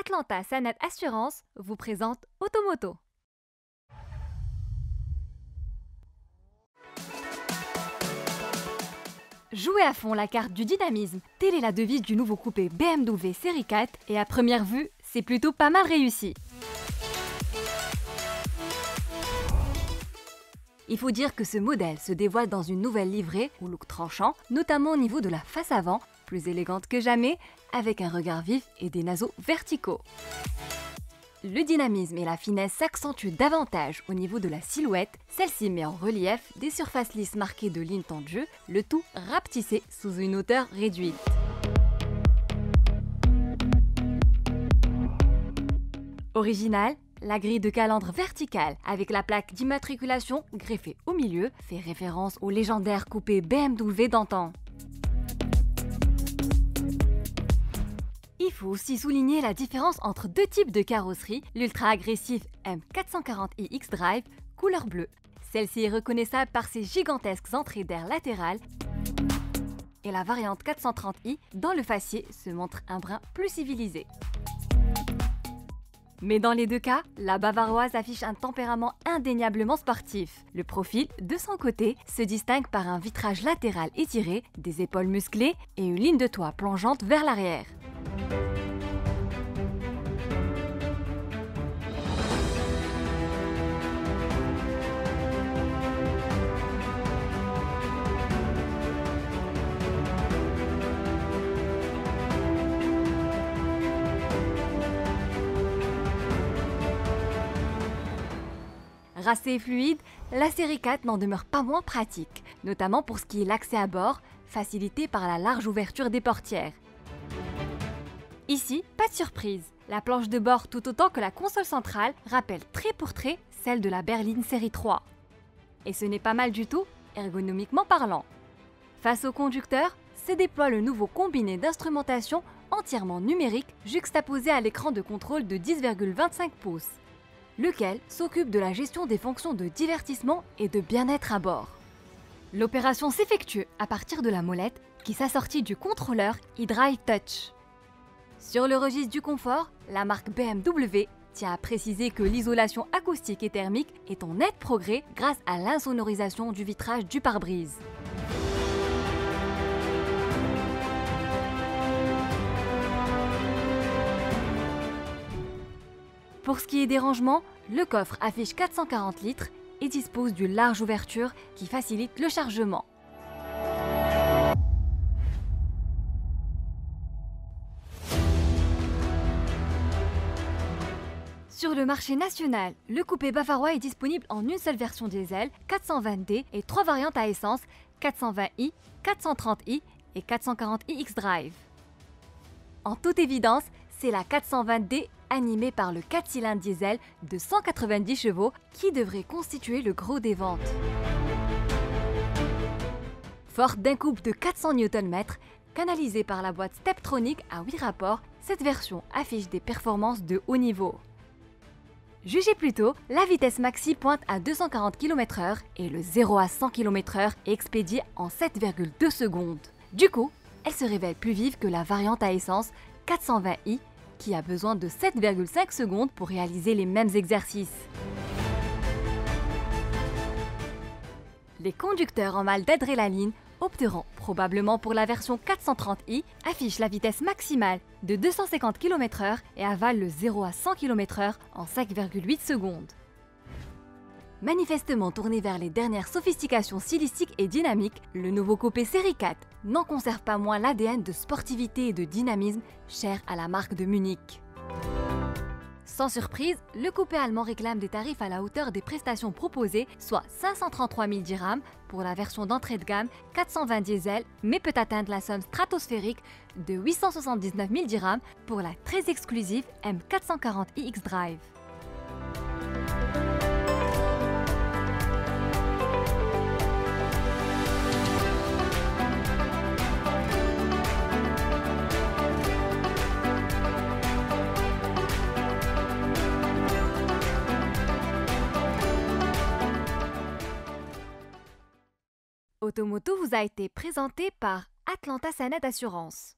Atlanta Sanet Assurance vous présente Automoto. Jouez à fond la carte du dynamisme, telle est la devise du nouveau coupé BMW Série 4 et à première vue, c'est plutôt pas mal réussi. Il faut dire que ce modèle se dévoile dans une nouvelle livrée au look tranchant, notamment au niveau de la face avant, plus élégante que jamais, avec un regard vif et des naseaux verticaux. Le dynamisme et la finesse s'accentuent davantage au niveau de la silhouette, celle-ci met en relief des surfaces lisses marquées de lignes tendues, le tout rapetissé sous une hauteur réduite. Original, la grille de calandre verticale avec la plaque d'immatriculation greffée au milieu fait référence au légendaire coupé BMW d'antan. Il faut aussi souligner la différence entre deux types de carrosserie, l'ultra-agressif M440i X-Drive, couleur bleue. Celle-ci est reconnaissable par ses gigantesques entrées d'air latérales et la variante 430i, dans le faciès, se montre un brin plus civilisé. Mais dans les deux cas, la bavaroise affiche un tempérament indéniablement sportif. Le profil, de son côté, se distingue par un vitrage latéral étiré, des épaules musclées et une ligne de toit plongeante vers l'arrière. Racée et fluide, la série 4 n'en demeure pas moins pratique, notamment pour ce qui est l'accès à bord, facilité par la large ouverture des portières. Ici, pas de surprise, la planche de bord tout autant que la console centrale rappelle trait pour trait celle de la berline série 3. Et ce n'est pas mal du tout, ergonomiquement parlant. Face au conducteur, se déploie le nouveau combiné d'instrumentation entièrement numérique juxtaposé à l'écran de contrôle de 10,25 pouces. Lequel s'occupe de la gestion des fonctions de divertissement et de bien-être à bord. L'opération s'effectue à partir de la molette qui s'assortit du contrôleur eDrive Touch. Sur le registre du confort, la marque BMW tient à préciser que l'isolation acoustique et thermique est en net progrès grâce à l'insonorisation du vitrage du pare-brise. Pour ce qui est des rangements, le coffre affiche 440 litres et dispose d'une large ouverture qui facilite le chargement. Sur le marché national, le coupé bavarois est disponible en une seule version diesel, 420D et 3 variantes à essence, 420i, 430i et 440i X-Drive. En toute évidence, c'est la 420D animée par le 4 cylindres diesel de 190 chevaux qui devrait constituer le gros des ventes. Forte d'un couple de 400 Nm, canalisée par la boîte Steptronic à 8 rapports, cette version affiche des performances de haut niveau. Jugez plutôt, la vitesse maxi pointe à 240 km/h et le 0 à 100 km/h est expédié en 7,2 secondes. Du coup, elle se révèle plus vive que la variante à essence 420i qui a besoin de 7,5 secondes pour réaliser les mêmes exercices. Les conducteurs en mal d'adrénaline opteront probablement pour la version 430i, affiche la vitesse maximale de 250 km/h et avale le 0 à 100 km/h en 5,8 secondes. Manifestement tourné vers les dernières sophistications stylistiques et dynamiques, le nouveau coupé série 4 n'en conserve pas moins l'ADN de sportivité et de dynamisme cher à la marque de Munich. Sans surprise, le coupé allemand réclame des tarifs à la hauteur des prestations proposées, soit 533 000 dirhams pour la version d'entrée de gamme 420 diesel, mais peut atteindre la somme stratosphérique de 879 000 dirhams pour la très exclusive M440i X-Drive. Automoto vous a été présenté par Atlanta Sanet Assurance.